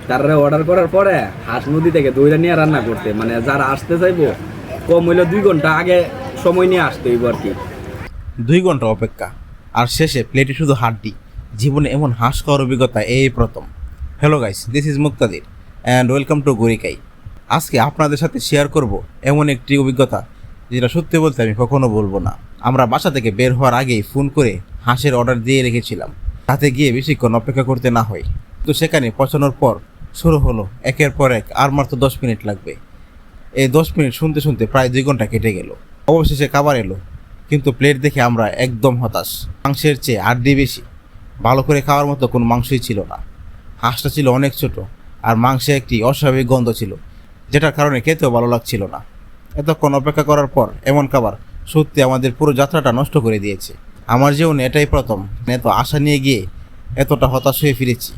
তারা অর্ডার করার পরে হাঁস নদী থেকে দইরা নিয়ে রান্না করতে, মানে যারা আসতে চাইবো কম হইলে 2 ঘন্টা আগে সময় নিয়ে আসতে হইব আর কি। 2 ঘন্টা অপেক্ষা, আর শেষে প্লেটে শুধু হাড্ডি। জীবনে এমন হাঁস খাওয়ার অভিজ্ঞতা এই প্রথম। Hello guys, this is Muktadir and welcome to গরিকাই। আজকে আপনাদের সাথে শেয়ার করব এমন একটি অভিজ্ঞতা যেটা সত্যি বলতে আমি কখনো বলবো না। আমরা বাসা থেকে বের হওয়ার আগেই ফোন করে হাঁসের অর্ডার দিয়ে রেখেছিলাম, তাতে গিয়ে বেশিক্ষণ অপেক্ষা করতে না হয়। তো সেখানে পৌঁছানোর পর শুরু হলো একের পর এক, আর মাত্র 10 মিনিট লাগবে। এই 10 মিনিট শুনতে শুনতে প্রায় 2 ঘন্টা কেটে গেল। অবশেষে খাবার এলো, কিন্তু প্লেট দেখে আমরা একদম হতাশ। মাংসের চেয়ে হাড্ডি বেশি, ভালো করে খাওয়ার মতো কোনো মাংসই ছিল না। হাঁসটা ছিল অনেক ছোট, আর মাংসে একটি অস্বাভাবিক গন্ধ ছিল, যেটার কারণে খেতেও ভালো লাগছিল না। এতক্ষণ অপেক্ষা করার পর এমন খাবার সত্যি আমাদের পুরো যাত্রাটা নষ্ট করে দিয়েছে। আমার জীবনে এটাই প্রথম এত আশা নিয়ে গিয়ে এতটা হতাশ হয়ে ফিরেছি।